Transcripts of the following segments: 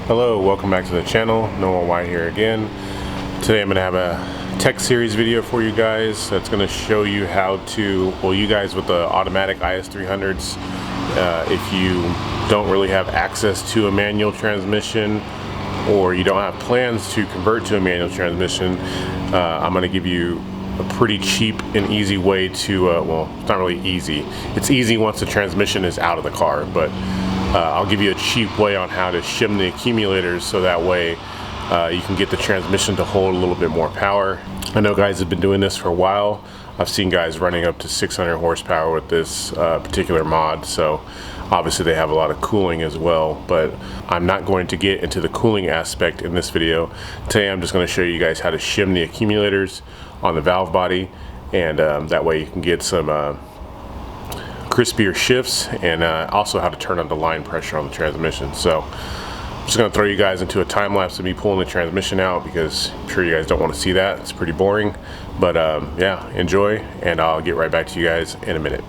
Hello, welcome back to the channel. Noah White here again. Today I'm going to have a tech series video for you guys that's going to show you how to, well, you guys with the automatic is300s, if you don't really have access to a manual transmission or you don't have plans to convert to a manual transmission, I'm going to give you a pretty cheap and easy way to, well, it's not really easy. It's easy once the transmission is out of the car, but I'll give you a cheap way on how to shim the accumulators so that way you can get the transmission to hold a little bit more power. I know guys have been doing this for a while. I've seen guys running up to 600 horsepower with this particular mod, so obviously they have a lot of cooling as well, but I'm not going to get into the cooling aspect in this video. Today I'm just going to show you guys how to shim the accumulators on the valve body, and that way you can get some crispier shifts, and also how to turn on the line pressure on the transmission. So I'm just going to throw you guys into a time lapse of me pulling the transmission out because I'm sure you guys don't want to see that. It's pretty boring, but yeah, enjoy, and I'll get right back to you guys in a minute.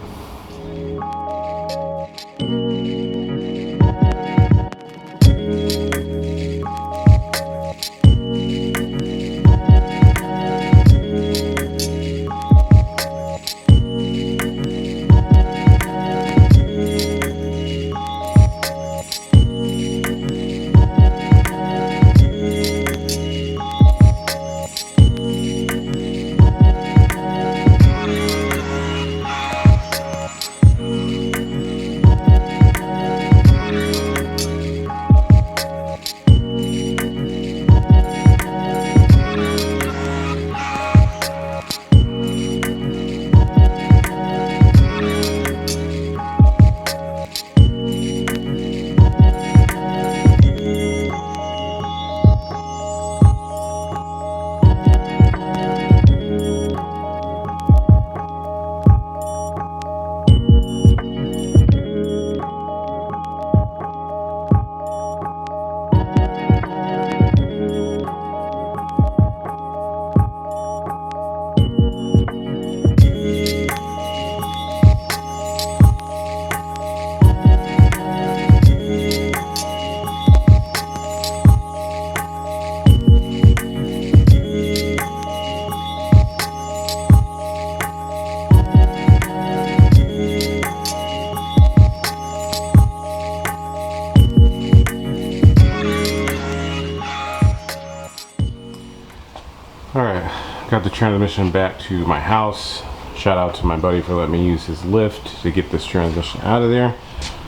Alright, got the transmission back to my house. Shout out to my buddy for letting me use his lift to get this transmission out of there.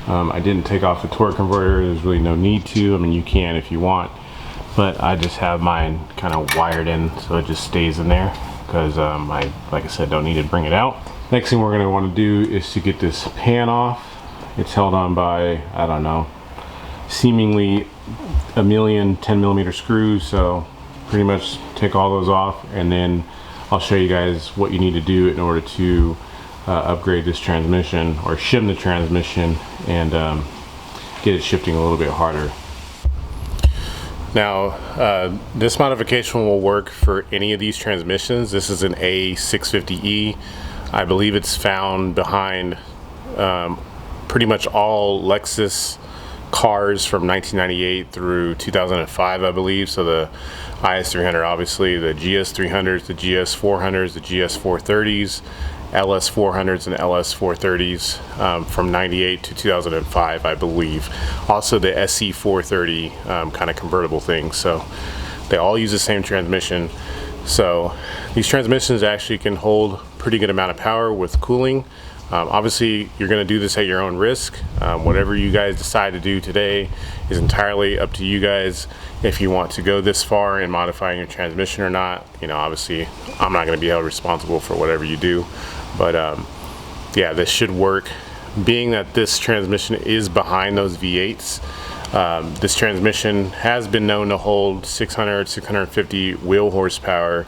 I didn't take off the torque converter. There's really no need to. I mean, you can if you want, but I just have mine kind of wired in so it just stays in there because I, like I said, don't need to bring it out. Next thing we're going to want to do is to get this pan off. It's held on by, I don't know, seemingly a million 10mm screws, so pretty much take all those off, and then I'll show you guys what you need to do in order to upgrade this transmission or shim the transmission and get it shifting a little bit harder. Now this modification will work for any of these transmissions. This is an A650e. I believe it's found behind pretty much all Lexus cars from 1998 through 2005, I believe. So the is300, obviously, the GS300s, the GS400s, the GS430s, LS400s and LS430s from 98 to 2005, I believe. Also the SC430 kind of convertible thing. So they all use the same transmission. So these transmissions actually can hold pretty good amount of power with cooling. Obviously you're going to do this at your own risk. Whatever you guys decide to do today is entirely up to you guys. If you want to go this far in modifying your transmission or not, you know, obviously I'm not going to be held responsible for whatever you do, but yeah, this should work. Being that this transmission is behind those V8s, this transmission has been known to hold 600, 650 wheel horsepower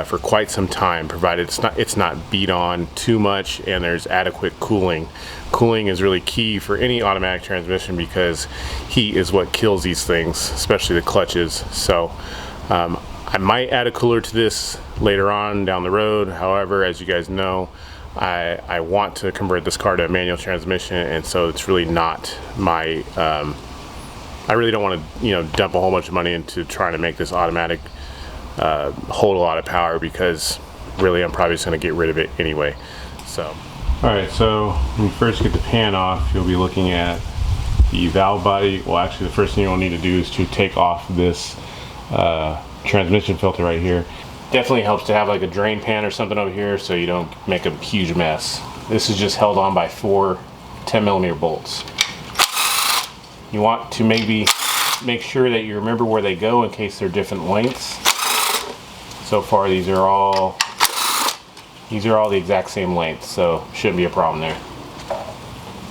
for quite some time, provided it's not beat on too much and there's adequate cooling. Cooling is really key for any automatic transmission because heat is what kills these things, especially the clutches. So I might add a cooler to this later on down the road. However, as you guys know, I want to convert this car to a manual transmission, and so it's really not my, I really don't want to, you know, dump a whole bunch of money into trying to make this automatic hold a lot of power, because really I'm probably just going to get rid of it anyway. So, alright, so when you first get the pan off, you'll be looking at the valve body. Well, actually the first thing you'll need to do is to take off this transmission filter right here. Definitely helps to have like a drain pan or something over here so you don't make a huge mess. This is just held on by 4 10mm bolts. You want to maybe make sure that you remember where they go in case they're different lengths. So far these are all the exact same length, so shouldn't be a problem there.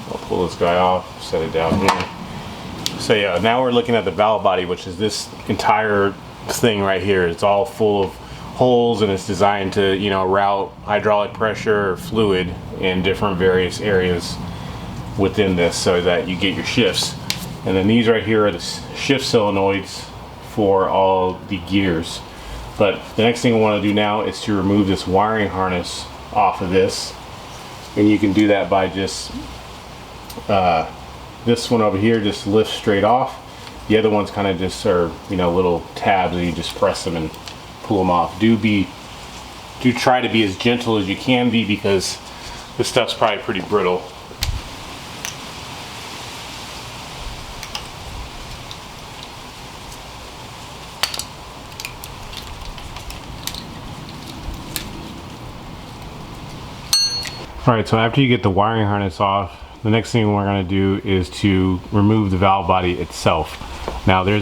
I'll pull this guy off, set it down here. So yeah, now we're looking at the valve body, which is this entire thing right here. It's all full of holes, and it's designed to, you know, route hydraulic pressure or fluid in different various areas within this so that you get your shifts. And then these right here are the shift solenoids for all the gears. But the next thing I want to do now is to remove this wiring harness off of this, and you can do that by just this one over here just lifts straight off. The other ones kind of just are, you know, little tabs, and you just press them and pull them off. Do try to be as gentle as you can be, because this stuff's probably pretty brittle. Alright, so after you get the wiring harness off, the next thing we're going to do is to remove the valve body itself. Now there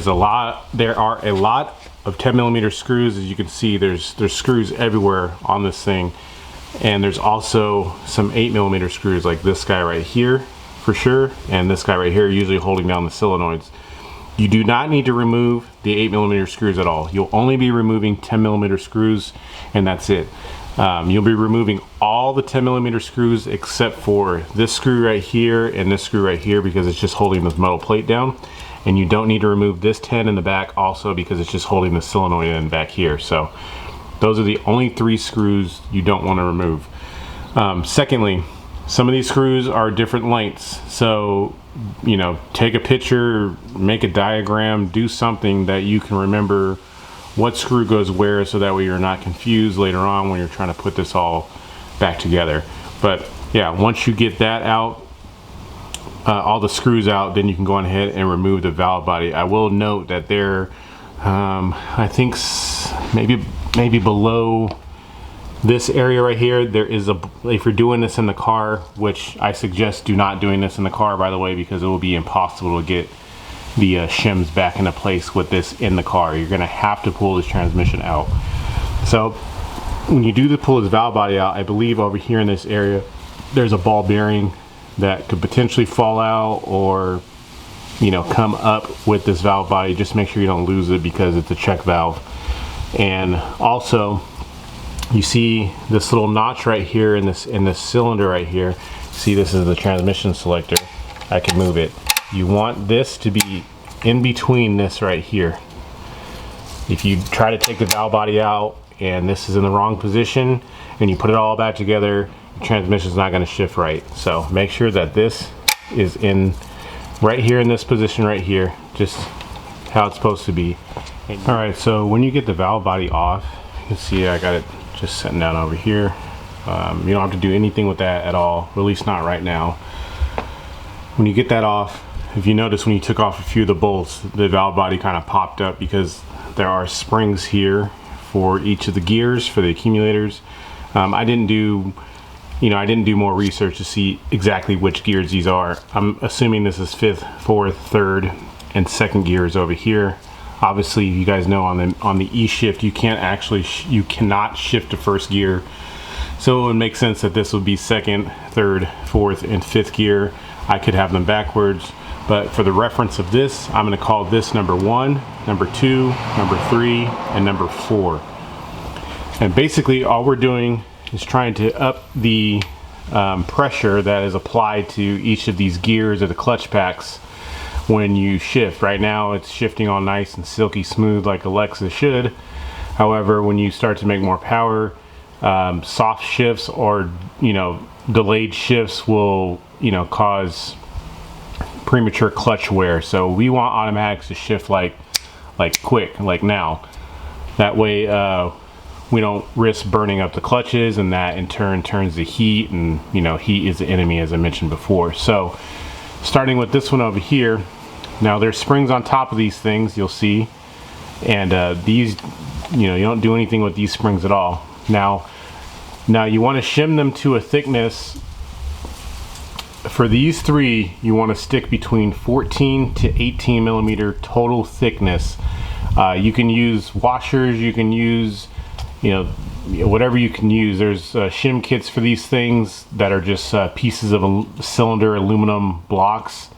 are a lot of 10mm screws. As you can see, there's screws everywhere on this thing, and there's also some 8mm screws, like this guy right here for sure, and this guy right here, usually holding down the solenoids. You do not need to remove the 8mm screws at all. You'll only be removing 10mm screws, and that's it. You'll be removing all the 10mm screws except for this screw right here and this screw right here, because it's just holding this metal plate down. And you don't need to remove this 10 in the back also, because it's just holding the solenoid in back here. So those are the only 3 screws you don't want to remove. Secondly, some of these screws are different lengths, so, you know, take a picture, make a diagram, do something that you can remember what screw goes where, so that way you're not confused later on when you're trying to put this all back together. But yeah, once you get that out, all the screws out, then you can go on ahead and remove the valve body. I will note that there, I think maybe below this area right here, there is if you're doing this in the car, which I suggest do not doing this in the car, by the way, because it will be impossible to get the shims back into place with this in the car. You're gonna have to pull this transmission out. So when you do pull this valve body out, I believe over here in this area there's a ball bearing that could potentially fall out, or, you know, come up with this valve body. Just make sure you don't lose it, because it's a check valve. And also, you see this little notch right here in this cylinder right here. See, this is the transmission selector. I can move it. You want this to be in between this right here. If you try to take the valve body out and this is in the wrong position and you put it all back together, the transmission is not going to shift right. So make sure that this is in right here in this position right here, just how it's supposed to be. All right, so when you get the valve body off, you can see I got it just sitting down over here. You don't have to do anything with that at all, or at least not right now. When you get that off, if you notice when you took off a few of the bolts, the valve body kind of popped up, because there are springs here for each of the gears for the accumulators. I didn't do more research to see exactly which gears these are. I'm assuming this is 5th, 4th, 3rd, and 2nd gears over here. Obviously, you guys know on the E shift, you cannot shift to 1st gear. So it would make sense that this would be 2nd, 3rd, 4th, and 5th gear. I could have them backwards, but for the reference of this, I'm going to call this number 1, number 2, number 3, and number 4. And basically all we're doing is trying to up the pressure that is applied to each of these gears of the clutch packs when you shift. Right now it's shifting all nice and silky smooth like Alexa should. However, when you start to make more power, soft shifts or, you know, delayed shifts will, you know, cause premature clutch wear. So we want automatics to shift like quick, like now. That way we don't risk burning up the clutches, and that in turn turns the heat, and you know, heat is the enemy, as I mentioned before. So starting with this one over here, now there's springs on top of these things, you'll see, and these, you know, you don't do anything with these springs at all. Now you want to shim them to a thickness. For these three, you want to stick between 14 to 18 millimeter total thickness. You can use washers, you can use, you know, whatever you can use. There's shim kits for these things that are just pieces of cylinder aluminum blocks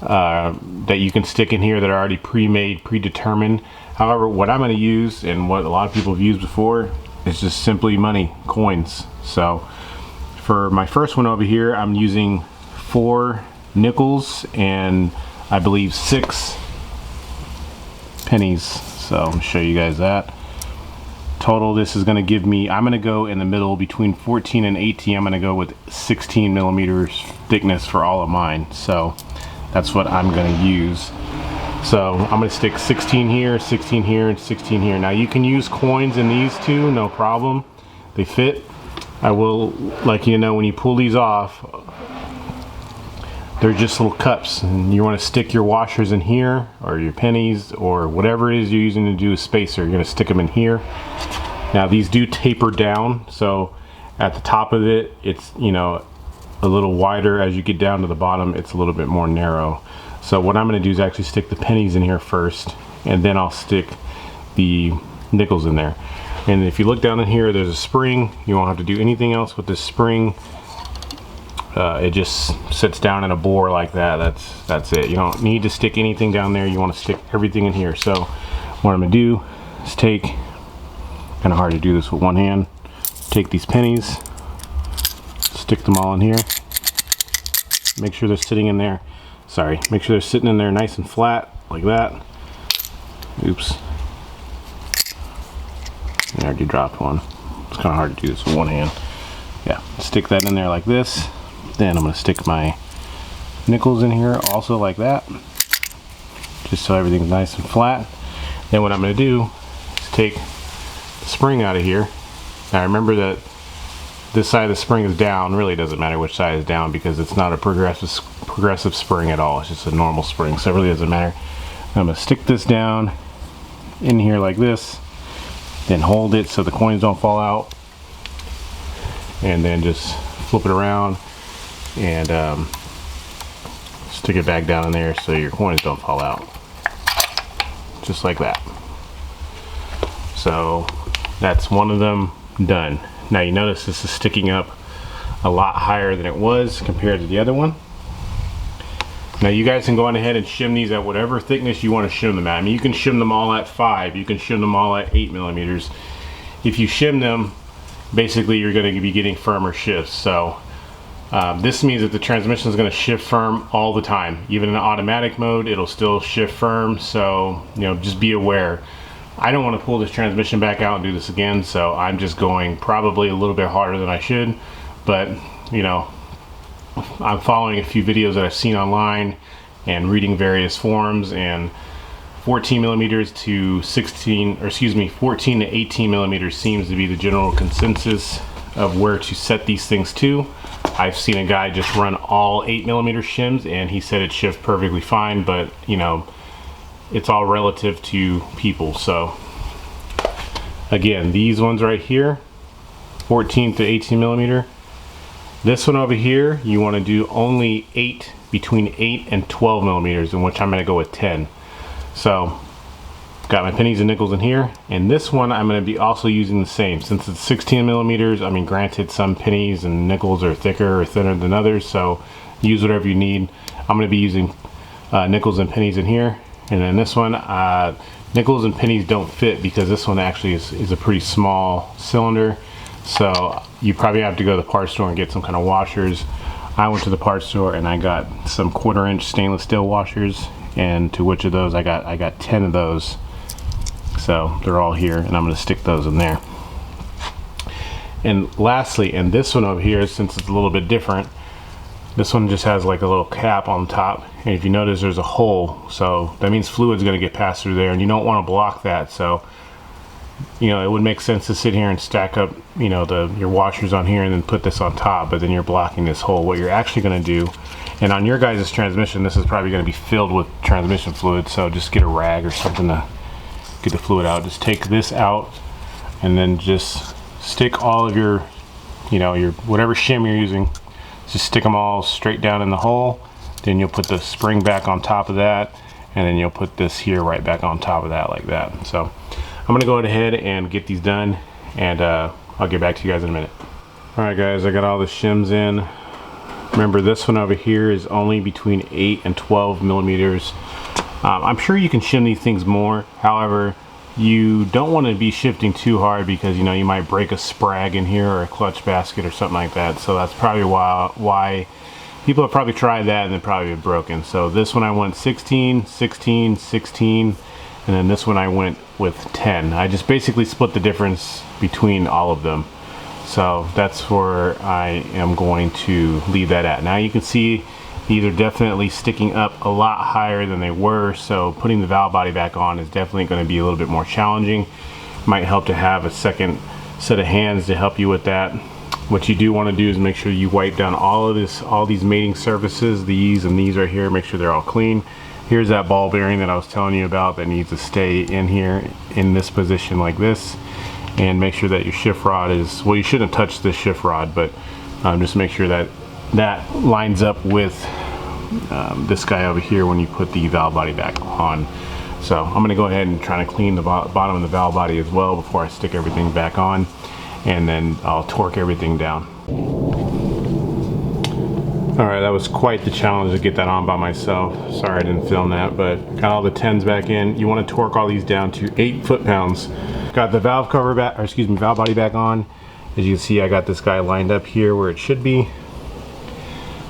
that you can stick in here that are already pre-made, predetermined. However, what I'm going to use, and what a lot of people have used before, is just simply money, coins. So for my first one over here, I'm using 4 nickels and I believe 6 pennies. So I'm going to show you guys that. Total, this is going to give me, I'm going to go in the middle between 14 and 18. I'm going to go with 16 millimeters thickness for all of mine. So that's what I'm going to use. So I'm going to stick 16 here, 16 here, and 16 here. Now you can use coins in these too, no problem. They fit. I will like you to know, when you pull these off, they're just little cups, and you want to stick your washers in here, or your pennies, or whatever it is you're using to do a spacer. You're going to stick them in here. Now these do taper down, so at the top of it, it's, you know, a little wider. As you get down to the bottom, it's a little bit more narrow. So what I'm going to do is actually stick the pennies in here first, and then I'll stick the nickels in there. And if you look down in here, there's a spring. You won't have to do anything else with this spring. It just sits down in a bore like that. That's it. You don't need to stick anything down there. You want to stick everything in here. So what I'm going to do is take, kind of hard to do this with one hand, take these pennies, stick them all in here. Make sure they're sitting in there. Sorry, make sure they're sitting in there nice and flat like that. Oops. I already dropped one. It's kind of hard to do this with one hand. Yeah, stick that in there like this. Then I'm going to stick my nickels in here also like that, just so everything's nice and flat. Then what I'm going to do is take the spring out of here. Now remember that this side of the spring is down. Really doesn't matter which side is down, because it's not a progressive spring at all. It's just a normal spring, so it really doesn't matter. I'm going to stick this down in here like this, then hold it so the coins don't fall out, and then just flip it around and stick it back down in there so your coins don't fall out, just like that. So that's one of them done. Now you notice this is sticking up a lot higher than it was compared to the other one. Now you guys can go on ahead and shim these at whatever thickness you want to shim them at. I mean, you can shim them all at 5, you can shim them all at 8 millimeters. If you shim them, basically you're going to be getting firmer shifts. So this means that the transmission is going to shift firm all the time. Even in automatic mode, it'll still shift firm. So, you know, just be aware. I don't want to pull this transmission back out and do this again, so I'm just going probably a little bit harder than I should. But, you know, I'm following a few videos that I've seen online and reading various forums, and 14 millimeters to 16, or excuse me, 14 to 18 millimeters seems to be the general consensus of where to set these things to. I've seen a guy just run all 8 millimeter shims, and he said it shifts perfectly fine, but you know, it's all relative to people. So again, these ones right here, 14 to 18 millimeter. This one over here, you want to do only between 8 and 12 millimeters, in which I'm going to go with 10. So got my pennies and nickels in here, and this one I'm going to be also using the same. Since it's 16 millimeters, I mean, granted, some pennies and nickels are thicker or thinner than others, so use whatever you need. I'm going to be using nickels and pennies in here. And then this one, nickels and pennies don't fit, because this one actually is a pretty small cylinder. So you probably have to go to the parts store and get some kind of washers. I went to the parts store and I got some 1/4-inch stainless steel washers, and to which of those I got 10 of those. So they're all here, and I'm going to stick those in there. And lastly, and this one over here, since it's a little bit different, this one just has like a little cap on top, and if you notice there's a hole, so that means fluid's going to get passed through there, and you don't want to block that. So you know, it would make sense to sit here and stack up, you know, your washers on here and then put this on top, but then you're blocking this hole. What you're actually going to do, and on your guys' transmission, this is probably going to be filled with transmission fluid, so just get a rag or something to get the fluid out. Just take this out and then just stick all of your, you know, your whatever shim you're using, just stick them all straight down in the hole. Then you'll put the spring back on top of that, and then you'll put this here right back on top of that like that. So I'm gonna go ahead and get these done, and I'll get back to you guys in a minute. All right guys, I got all the shims in. Remember, this one over here is only between 8 and 12 millimeters. I'm sure you can shim these things more. However, you don't want to be shifting too hard because, you know, you might break a sprag in here or a clutch basket or something like that. So that's probably why people have probably tried that and then probably have broken. So this one I went 16, 16, 16, and then this one I went with 10. I just basically split the difference between all of them. So that's where I am going to leave that at. Now you can see these are definitely sticking up a lot higher than they were, so putting the valve body back on is definitely going to be a little bit more challenging. Might help to have a second set of hands to help you with that. What you do want to do is make sure you wipe down all these mating surfaces, these and these right here, make sure they're all clean. Here's that ball bearing that I was telling you about that needs to stay in here in this position like this, and make sure that your shift rod is, well, you shouldn't touch this shift rod, but just make sure that that lines up with this guy over here when you put the valve body back on. So I'm going to go ahead and try to clean the bottom of the valve body as well before I stick everything back on, and then I'll torque everything down. Alright, that was quite the challenge to get that on by myself. Sorry I didn't film that, but got all the 10s back in. You want to torque all these down to 8 foot-pounds. Got the valve cover back, or excuse me, valve body back on. As you can see, I got this guy lined up here where it should be.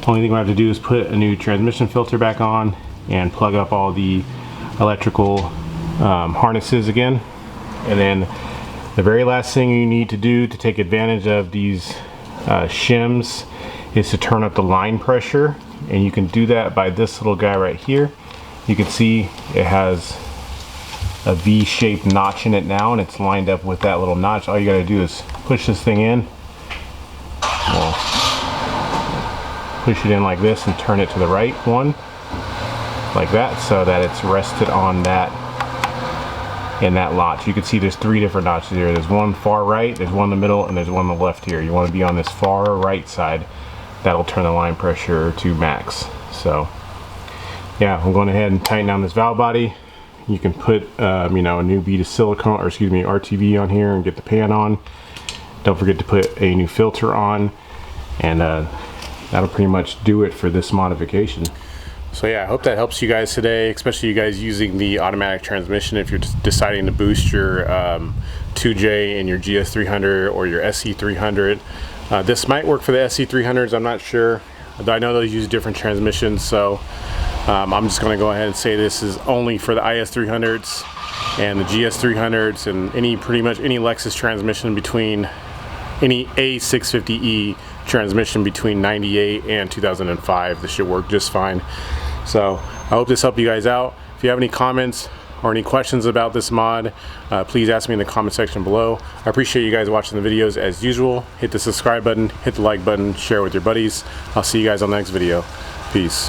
Only thing I have to do is put a new transmission filter back on and plug up all the electrical harnesses again. And then the very last thing you need to do to take advantage of these shims is to turn up the line pressure, and you can do that by this little guy right here. You can see it has a V-shaped notch in it now, and it's lined up with that little notch. All you got to do is push this thing in. Well, push it in like this and turn it to the right one like that, so that it's rested on that in that notch. You can see there's 3 different notches here. There's one far right, there's one in the middle, and there's one on the left here. You want to be on this far right side. That'll turn the line pressure to max. So yeah, I'm going ahead and tighten down this valve body. You can put you know, a new bead of silicone, or excuse me, RTV on here and get the pan on. Don't forget to put a new filter on, and that'll pretty much do it for this modification. So yeah, I hope that helps you guys today, especially you guys using the automatic transmission. If you're deciding to boost your 2J in your GS300 or your SC300, this might work for the SC300s, I'm not sure. I know those use different transmissions, so I'm just going to go ahead and say this is only for the IS300s and the GS300s and pretty much any Lexus transmission between, any A650e transmission between 98 and 2005. This should work just fine. So I hope this helped you guys out. If you have any comments or any questions about this mod, please ask me in the comment section below. I appreciate you guys watching the videos as usual. Hit the subscribe button, hit the like button, share with your buddies. I'll see you guys on the next video. Peace.